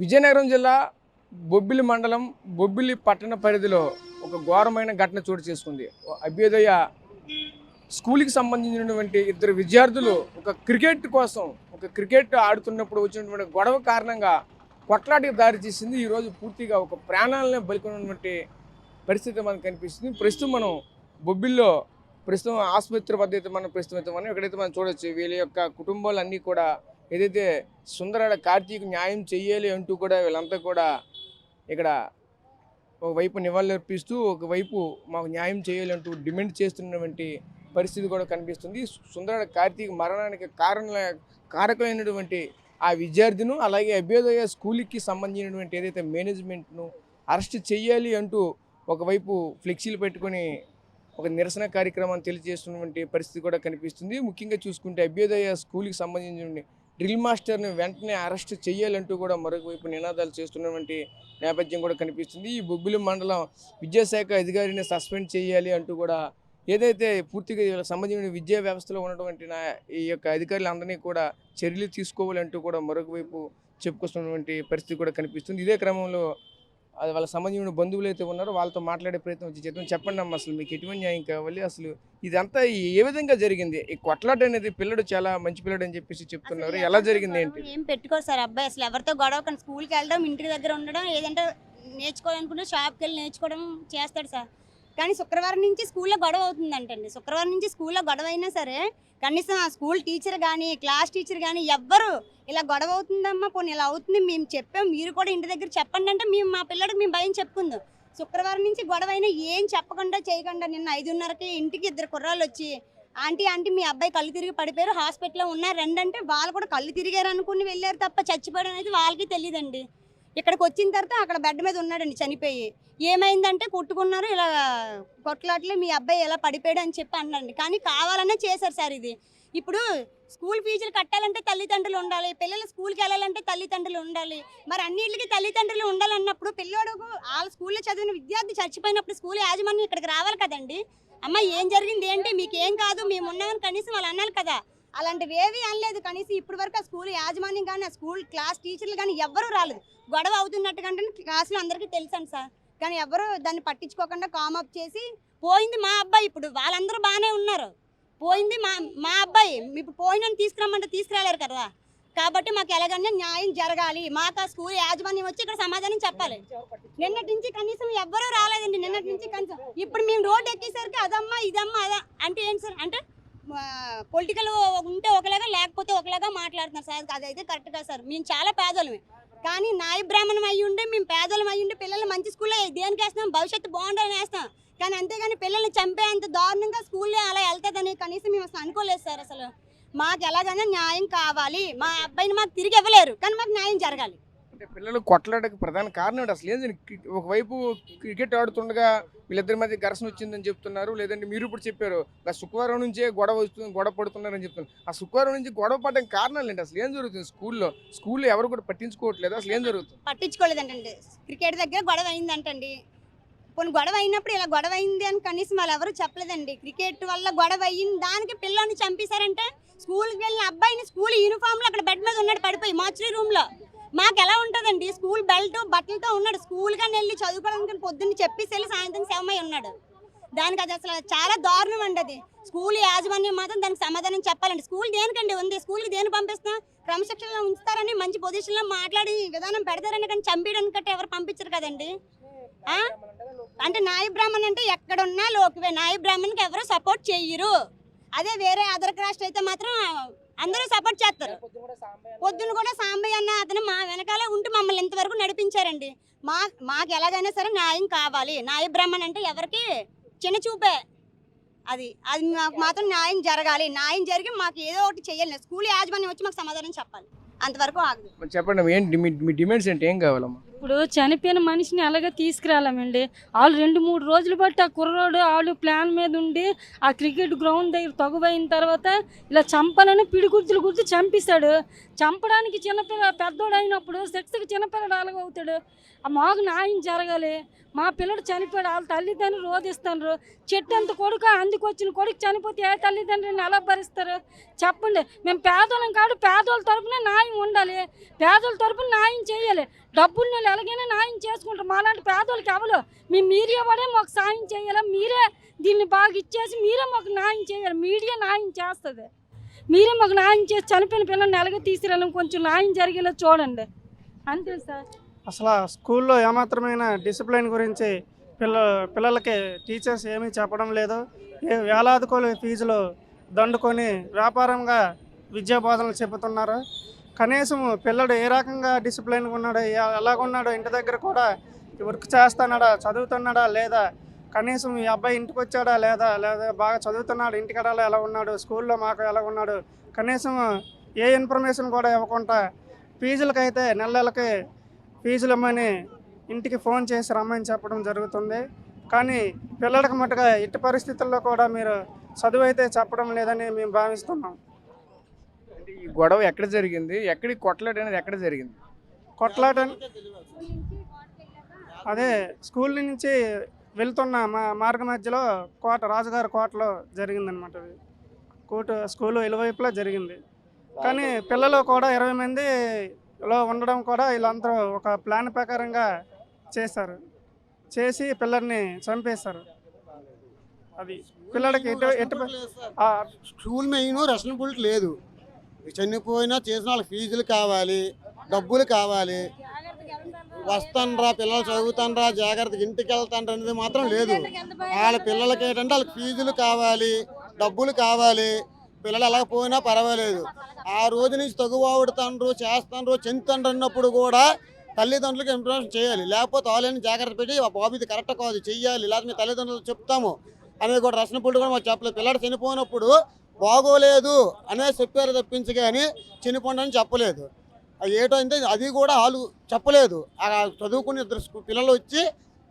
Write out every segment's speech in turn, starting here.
విజయనగరం జిల్లా బొబ్బిలి మండలం బొబ్బిలి పట్టణ పరిధిలో ఒక ఘోరమైన ఘటన చోటు చేసుకుంది. అభ్యుదయ స్కూల్కి సంబంధించినటువంటి ఇద్దరు విద్యార్థులు ఒక క్రికెట్ ఆడుతున్నప్పుడు వచ్చినటువంటి గొడవ కారణంగా కొట్లాటికి దారి తీసింది. ఈరోజు పూర్తిగా ఒక ప్రాణాలనే బలికొన్నటువంటి పరిస్థితి మనకు కనిపిస్తుంది. ప్రస్తుతం మనం బొబ్బిల్లో ఆసుపత్రి వద్ద అయితే మనం ఎక్కడైతే మనం చూడొచ్చు వీళ్ళ యొక్క కుటుంబాలన్నీ కూడా ఏదైతే సుందరాడ కార్తీక్ న్యాయం చెయ్యాలి అంటూ కూడా వీళ్ళంతా కూడా ఇక్కడ ఒకవైపు నివాళులర్పిస్తూ ఒకవైపు మాకు న్యాయం చేయాలంటూ డిమాండ్ చేస్తున్నటువంటి పరిస్థితి కూడా కనిపిస్తుంది. సుందరాడ కార్తీక్ మరణానికి కారకమైనటువంటి ఆ విద్యార్థిను అలాగే అభ్యుదయ స్కూల్కి సంబంధించినటువంటి ఏదైతే మేనేజ్మెంట్ను అరెస్ట్ చేయాలి అంటూ ఒకవైపు ఫ్లెక్సీలు పెట్టుకొని ఒక నిరసన కార్యక్రమాన్ని తెలియజేస్తున్నటువంటి పరిస్థితి కూడా కనిపిస్తుంది. ముఖ్యంగా చూసుకుంటే అభ్యుదయ స్కూల్కి సంబంధించిన డ్రిల్ మాస్టర్ని వెంటనే అరెస్ట్ చేయాలంటూ కూడా మరొక వైపు నినాదాలు చేస్తున్నటువంటి నేపథ్యం కూడా కనిపిస్తుంది. ఈ బొబ్బిలి మండలం విద్యాశాఖ అధికారిని సస్పెండ్ చేయాలి అంటూ కూడా ఏదైతే పూర్తిగా సంబంధించిన విద్యా వ్యవస్థలో ఉన్నటువంటి ఈ యొక్క అధికారులందరినీ కూడా చర్యలు తీసుకోవాలంటూ కూడా మరొక వైపు చెప్పుకొస్తున్నటువంటి పరిస్థితి కూడా కనిపిస్తుంది. ఇదే క్రమంలో అది వాళ్ళ సంబంధించిన బంధువులు అయితే ఉన్నారో వాళ్ళతో మాట్లాడే ప్రయత్నం చేద్దాం. చెప్పండి అమ్మ, అసలు మీకు ఎటువంటి న్యాయం కావాలి, అసలు ఇదంతా ఏ విధంగా జరిగింది? ఈ కొట్లాట అనేది పిల్లడు చాలా మంచి పిల్లడు అని చెప్పేసి చెప్తున్నారు, ఎలా జరిగింది ఏంటి? ఏం పెట్టుకోరు సార్ అబ్బాయి, అసలు ఎవరితో గొడవ కానీ స్కూల్కి వెళ్ళడం, ఇంటి దగ్గర ఉండడం, ఏదంటే నేర్చుకోవాలనుకుంటే షాప్కి వెళ్ళి నేర్చుకోవడం చేస్తాడు సార్. కానీ శుక్రవారం నుంచి స్కూల్లో గొడవ అవుతుందంటండి. శుక్రవారం నుంచి స్కూల్లో గొడవ అయినా సరే కనీసం ఆ స్కూల్ టీచర్ కానీ క్లాస్ టీచర్ కానీ ఎవ్వరు ఇలా గొడవ అవుతుందమ్మా పోనీ ఇలా అవుతుంది మేము చెప్పాం, మీరు కూడా ఇంటి దగ్గర చెప్పండి అంటే మేము మా పిల్లడికి మేము భయం చెప్పుకుందాం. శుక్రవారం నుంచి గొడవ అయినా ఏం చెప్పకుండా చేయకుండా నిన్న 5:30కి ఇంటికి ఇద్దరు కుర్రాళ్ళు వచ్చి ఆంటీ మీ అబ్బాయి కళ్ళు తిరిగి పడిపోయారు, హాస్పిటల్లో ఉన్నారు రండి అంటే వాళ్ళు కూడా కళ్ళు తిరిగారు అనుకుని వెళ్ళారు తప్ప చచ్చిపోవడం అనేది వాళ్ళకి తెలియదండి. ఇక్కడికి వచ్చిన తర్వాత అక్కడ బెడ్ మీద ఉన్నాడండి చనిపోయి. ఏమైందంటే కొట్టుకున్నారు, ఇలా కొట్లాట్లు మీ అబ్బాయి ఎలా పడిపోయాడు అని చెప్పి అన్నారండి. కానీ కావాలనే చేశారు సార్ ఇది. ఇప్పుడు స్కూల్ ఫీజులు కట్టాలంటే తల్లిదండ్రులు ఉండాలి, పిల్లలు స్కూల్కి వెళ్ళాలంటే తల్లిదండ్రులు ఉండాలి. మరి అన్నింటికి తల్లిదండ్రులు ఉండాలన్నప్పుడు పిల్లోడుకు వాళ్ళ స్కూల్లో చదివిన విద్యార్థి చచ్చిపోయినప్పుడు స్కూల్ యాజమాన్యం ఇక్కడికి రావాలి కదండి. అమ్మ ఏం జరిగింది ఏంటి, మీకేం కాదు మేము ఉన్నామని కనీసం వాళ్ళు అన్నారు కదా. అలాంటివి ఏవి అనలేదు. కనీసం ఇప్పటి వరకు ఆ స్కూల్ యాజమాన్యం కానీ ఆ స్కూల్ క్లాస్ టీచర్లు కానీ ఎవ్వరూ రాలేదు. గొడవ అవుతున్నట్టుగా క్లాసులో అందరికీ తెలుసండి సార్, కానీ ఎవరు దాన్ని పట్టించుకోకుండా కామప్ చేసి పోయింది మా అబ్బాయి. ఇప్పుడు వాళ్ళందరూ బాగానే ఉన్నారు, పోయింది మా అబ్బాయి. ఇప్పుడు పోయినని తీసుకురమ్మంటే తీసుకురాలేరు కదా. కాబట్టి మాకు ఎలాగైనా న్యాయం జరగాలి, మాకు ఆ స్కూల్ యాజమాన్యం వచ్చి ఇక్కడ సమాధానం చెప్పాలి. నిన్నటి నుంచి కనీసం ఎవ్వరూ రాలేదండి, నిన్నటి నుంచి కనీసం. ఇప్పుడు మేము రోడ్డు ఎక్కేసరికి అదమ్మా ఇదమ్మా అదా అంటే ఏంటి సార్, అంటే పొలిటికల్ ఉంటే ఒకలాగా లేకపోతే ఒకలాగా మాట్లాడుతున్నారు సార్. అదైతే కరెక్ట్ కాదు సార్. మేము చాలా పేదలమే, కానీ నాయ బ్రాహ్మణం అయ్యి ఉండే మేము పేదలం అయ్యి ఉండే పిల్లల్ని మంచి స్కూల్లో దేనికి వేస్తాం, భవిష్యత్తు బాగుండాలని వేస్తాం. కానీ అంతేగాని పిల్లల్ని చంపేంత దారుణంగా స్కూల్లో అలా వెళ్తుందని కనీసం మేము అసలు అనుకోలేదు సార్. అసలు మాకు ఎలాగైనా న్యాయం కావాలి, మా అబ్బాయిని మాకు తిరిగి ఇవ్వలేరు కానీ మాకు న్యాయం జరగాలి. అంటే పిల్లలు కొట్లాడడానికి ప్రధాన కారణం ఏంటి అసలు? ఏంటంటే ఒకవైపు క్రికెట్ ఆడుతుండగా వీళ్ళిద్దరి మధ్య ఘర్షణ వచ్చిందని చెప్తున్నారు, లేదంటే మీరు ఇప్పుడు చెప్పారు శుక్రవారం నుంచే గొడవ పడుతున్నారని చెప్తున్నారు. ఆ శుక్రవారం నుంచి గొడవ పడడానికి కారణాలు ఏంటి? అసలు ఏం జరుగుతుంది స్కూల్లో ఎవరు కూడా పట్టించుకోవట్లేదు, అసలు ఏం జరుగుతుంది? పట్టించుకోలేదంటండి. క్రికెట్ దగ్గర గొడవ అయిందంటండి. కొన్ని గొడవ అయినప్పుడు ఇలా గొడవ అయింది అని కనీసం వాళ్ళు ఎవరు చెప్పలేదండి. క్రికెట్ వల్ల గొడవ అయ్యింది దానికి పిల్లల్ని చంపేశారంటే స్కూల్కి వెళ్ళిన అబ్బాయిని స్కూల్ యూనిఫామ్లో అక్కడ బెడ్ మీద ఉన్నాడు పడిపోయి మార్చురీ రూమ్లో. మాకు ఎలా ఉంటుందండి, స్కూల్ బెల్ట్ బట్టలతో ఉన్నాడు, స్కూల్ కానీ వెళ్ళి చదువుకోవడానికి పొద్దున్న చెప్పేసి వెళ్ళి సాయంత్రం 7 ఉన్నాడు. దానికి అది అసలు చాలా దారుణం అండి. అది స్కూల్ యాజమాన్యం మాత్రం దానికి సమాధానం చెప్పాలండి. స్కూల్ దేనికండి ఉంది, స్కూల్కి దేని పంపిస్తున్నా క్రమశిక్షణలో ఉంచుతారని మంచి పొజిషన్లో మాట్లాడి విధానం పెడతారని, కానీ చంపేయడానికి కట్టే ఎవరు పంపించరు కదండి. అంటే నాయ బ్రాహ్మణ్ అంటే ఎక్కడున్నా లోకువే, నాయ బ్రాహ్మణ్కి ఎవరు సపోర్ట్ చెయ్యరు. అదే వేరే అదర్ కాస్ట్ అయితే మాత్రం అందరూ సపోర్ట్ చేస్తారు. పొద్దున్న కూడా సాంబయ్య అన్న అతను మా వెనకాలే ఉంటూ మమ్మల్ని ఇంతవరకు నడిపించారండి. మాకు ఎలాగైనా సరే న్యాయం కావాలి. నాయ బ్రాహ్మణ్ అంటే ఎవరికి చిన్న చూపే, అది మాకు మాత్రం న్యాయం జరగాలి. న్యాయం జరిగి మాకు ఏదో ఒకటి చెయ్యాలి. స్కూల్ యాజమాన్యం వచ్చి మాకు సమాధానం చెప్పాలి, అంతవరకు ఆగదు. చెప్పండి ఏంటి మీ డిమాండ్స్ ఏంటి, ఏం కావాలమ్మా? ఇప్పుడు చనిపోయిన మనిషిని అలాగే తీసుకురాలేమండి. వాళ్ళు 2-3 రోజులు బట్టి ఆ కుర్రోడు వాళ్ళు ప్లాన్ మీద ఉండి ఆ క్రికెట్ గ్రౌండ్ దగ్గర తగువైన తర్వాత ఇలా చంపాలని పిడిగుర్తులు గుర్తు చంపిస్తాడు. చంపడానికి పెద్దోడు అయినప్పుడు సెక్స్కి చిన్నపిల్లడు అలాగ అవుతాడు. ఆ మాకు న్యాయం జరగాలి. మా పిల్లడు చనిపోయాడు, వాళ్ళ తల్లిదండ్రులు రోధిస్తారు. చెట్టంత కొడుకు అందుకొచ్చిన కొడుకు చనిపోతే ఏ తల్లిదండ్రులను ఎలా భరిస్తారు చెప్పండి. మేము పేదోళ్ళం కాదు, పేదోళ్ళ తరపున న్యాయం ఉండాలి, పేదోళ్ళ తరపున న్యాయం చేయాలి. డబ్బులు వాళ్ళు ఎలాగైనా న్యాయం చేసుకుంటారు. మాలాంటి పేదోళ్ళకి ఎవరు మీ మీడియా వాడే మాకు సాయం చేయాలి. మీరే దీన్ని బాగా ఇచ్చేసి మీరే మాకు న్యాయం చేయాలి. మీడియా న్యాయం చేస్తుంది. మీరే మాకు న్యాయం చేసి చనిపోయిన పిల్లల్ని ఎలాగ తీసుకురాలని కొంచెం న్యాయం జరిగేలా చూడండి. అంతే సార్. అసలు స్కూల్లో ఏమాత్రమైన డిసిప్లిన్ గురించి పిల్లలకి టీచర్స్ ఏమీ చెప్పడం లేదు. వేలాది కోట్ల ఫీజులు దండుకొని వ్యాపారంగా విద్యా బోధనలు చెబుతున్నారు. కనీసం పిల్లడు ఏ రకంగా డిసిప్లిన్గా ఉన్నాడో, ఎలాగున్నాడో, ఇంటి దగ్గర కూడా వర్క్ చేస్తున్నాడా, చదువుతున్నాడా లేదా, కనీసం ఈ అబ్బాయి ఇంటికి వచ్చాడా లేదా బాగా చదువుతున్నాడు, ఇంటికడాలో ఎలా ఉన్నాడు, స్కూల్లో మాకు ఎలా ఉన్నాడు, కనీసం ఏ ఇన్ఫర్మేషన్ కూడా ఇవ్వకుండా ఫీజులకైతే నెలలకి ఫీజులు ఇమ్మని ఇంటికి ఫోన్ చేసి రమ్మని చెప్పడం జరుగుతుంది. కానీ పిల్లలకు మట్టుగా ఎట్టి పరిస్థితుల్లో కూడా మీరు చదువు అయితే చెప్పడం లేదని మేము భావిస్తున్నాం. ఈ గొడవ ఎక్కడ జరిగింది, ఎక్కడికి కొట్లాట అనేది ఎక్కడ జరిగింది? కొట్లాట అదే స్కూల్ నుంచి వెళ్తున్న మార్గ మధ్యలో రాజుగారి కోటలో జరిగిందనమాట. స్కూలు ఇరువైపులా జరిగింది. కానీ పిల్లలు కూడా 20 మందిలో ఉండడం కూడా వీళ్ళందరూ ఒక ప్లాన్ ప్రకారంగా చేసి పిల్లల్ని చంపేశారు. అది పిల్లలకి స్కూల్ మెయిన్ రెస్పాన్సిబిలిటీ లేదు. చనిపోయినా చేసిన వాళ్ళకి ఫీజులు కావాలి, డబ్బులు కావాలి, వస్తానరా పిల్లలు చదువుతానరా జాగ్రత్తగా ఇంటికి వెళ్తానరా అనేది మాత్రం లేదు. వాళ్ళ పిల్లలకి ఏంటంటే వాళ్ళకి ఫీజులు కావాలి, డబ్బులు కావాలి. పిల్లలు ఎలా పోయినా పర్వాలేదు. ఆ రోజు నుంచి తగువాడుతాండ్రు, చేస్తాండ్రు, చెందుతాండ్రు అన్నప్పుడు కూడా తల్లిదండ్రులకు ఇన్ఫర్మేషన్ చేయాలి. లేకపోతే వాళ్ళని జాగ్రత్త పెట్టి బాబు ఇది కరెక్ట్ కాదు చెయ్యాలి, లేకపోతే మీ తల్లిదండ్రులు చెప్తాము అనేది కూడా రెస్పాన్సిబిలిటీ కూడా మాకు చెప్పలేదు. పిల్లడు చనిపోయినప్పుడు బాగోలేదు అనేది చెప్పారు తప్పించి కానీ చనిపోండి అని చెప్పలేదు. ఏటో అంటే అది కూడా వాళ్ళు చెప్పలేదు. చదువుకుని 2 పిల్లలు వచ్చి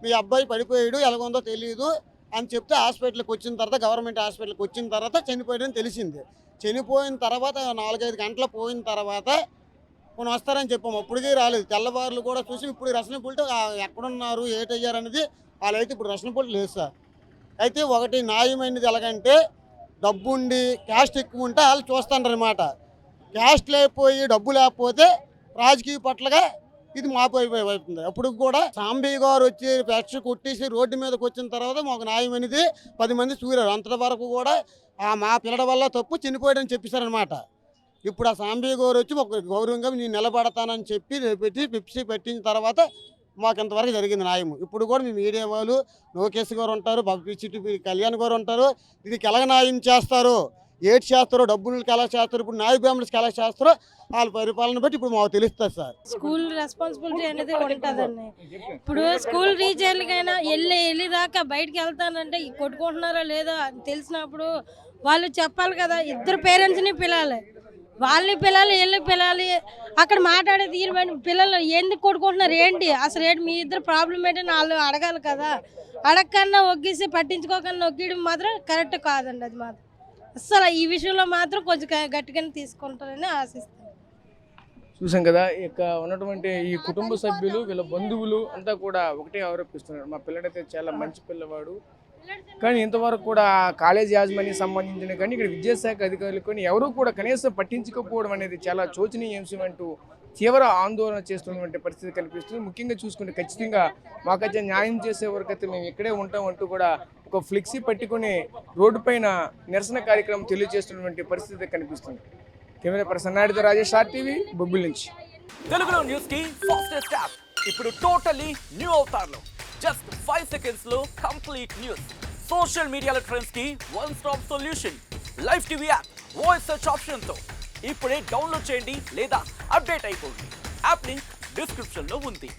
మీ అబ్బాయి పడిపోయాడు ఎలాగొందో తెలియదు అని చెప్తే హాస్పిటల్కి వచ్చిన తర్వాత, గవర్నమెంట్ హాస్పిటల్కి వచ్చిన తర్వాత చనిపోయాడని తెలిసింది. చనిపోయిన తర్వాత 4-5 గంటలు పోయిన తర్వాత మనం వస్తారని చెప్పాము. అప్పటికీ రాలేదు. తెల్లవారులు కూడా చూసి ఇప్పుడు రెస్పాన్సిబిలిటీ ఎక్కడున్నారు ఏటయ్యారు అనేది వాళ్ళైతే ఇప్పుడు రెస్పాన్సిబిలిటీ లేదు సార్. అయితే ఒకటి న్యాయమైనది ఎలాగంటే డబ్బుండి క్యాస్ట్ ఎక్కువ ఉంటే వాళ్ళు చూస్తారనమాట. క్యాస్ట్ లేకపోయి డబ్బు లేకపోతే రాజకీయ పట్లగా ఇది మాపోయిపోతుంది. అప్పుడు కూడా సాంబీ గారు వచ్చి ఫ్యాక్టరీ కొట్టేసి రోడ్డు మీదకి వచ్చిన తర్వాత మాకు న్యాయం అనేది 10 మంది చూరారు. అంత వరకు కూడా మా పిల్లల వల్ల తప్పు చనిపోయాడని చెప్పేశారనమాట. ఇప్పుడు ఆ సాంబీ గారు వచ్చి ఒక గౌరవంగా నేను నిలబడతానని చెప్పి పెట్టి పిప్సీ పెట్టిన తర్వాత మాకు ఇంతవరకు జరిగింది న్యాయం. ఇప్పుడు కూడా మీ మీడియా వాళ్ళు లోకేష్ గారు ఉంటారు, పిసిటి కళ్యాణ్ గారు ఉంటారు. దీనికి ఎలా న్యాయం చేస్తారు, ఏటి చేస్తారో, డబ్బులకి ఎలా చేస్తారు, ఇప్పుడు న్యాయ బ్రాహ్మణులకి ఎలా చేస్తారో వాళ్ళ పరిపాలన బట్టి ఇప్పుడు మాకు తెలుస్తుంది సార్. స్కూల్ రెస్పాన్సిబిలిటీ అనేది ఉంటుందండి. ఇప్పుడు స్కూల్ రీచర్లకైనా వెళ్ళి దాకా బయటకు వెళ్తానంటే కొట్టుకుంటున్నారా లేదా అని తెలిసినప్పుడు వాళ్ళు చెప్పాలి కదా. 2 పేరెంట్స్ని పిలాలి, వాళ్ళని పిల్లలు వీళ్ళని పిల్లలు అక్కడ మాట్లాడే తీరు పిల్లలు ఎందుకు కొట్టుకుంటున్నారు ఏంటి అసలు ఏంటి మీ ఇద్దరు ప్రాబ్లం ఏంటని వాళ్ళు అడగాలి కదా. అడగకన్నా ఒగ్గేసి పట్టించుకోకన్నా నొక్కియడం మాత్రం కరెక్ట్ కాదండి. అది మాత్రం అసలు ఈ విషయంలో మాత్రం కొంచెం గట్టిగానే తీసుకుంటారని ఆశిస్తాను. చూసాం కదా, ఇక ఉన్నటువంటి ఈ కుటుంబ సభ్యులు వీళ్ళ బంధువులు అంతా కూడా ఒకటే ఆరోపిస్తున్నారు. మా పిల్లడైతే చాలా మంచి పిల్లవాడు, కానీ ఇంతవరకు కూడా కాలేజ్ యాజమాన్యం సంబంధించిన కానీ ఇక్కడ విద్యాశాఖ అధికారులు కానీ ఎవరూ కూడా కనీసం పట్టించుకోకపోవడం అనేది చాలా శోచనీయాంశం అంటూ తీవ్ర ఆందోళన చేస్తున్నటువంటి పరిస్థితి కనిపిస్తుంది. ముఖ్యంగా చూసుకుంటే ఖచ్చితంగా మాకైతే న్యాయం చేసే వరకైతే మేము ఇక్కడే ఉంటాం అంటూ కూడా ఒక ఫ్లెక్సీ పట్టుకుని రోడ్డు పైన నిరసన కార్యక్రమం తెలియజేస్తున్నటువంటి పరిస్థితి కనిపిస్తుంది. కెమెరా పర్సన్ నాయుడుతో రాజేష్, RTV, బొబ్బిలి నుంచి. తెలుగులో న్యూస్ కి ఫాస్టెస్ట్ యాప్ ఇప్పుడు టోటలీ న్యూ అవతార్లో జస్ట్ 5 seconds లో కంప్లీట్ న్యూస్, సోషల్ మీడియాలో ట్రెండ్స్ కి one stop solution, live TV app, voice search option తో ఇప్పుడే డౌన్లోడ్ చేయండి లేదా అప్డేట్ అయిపోండి. యాప్ లింక్ డిస్క్రిప్షన్ లో ఉంది.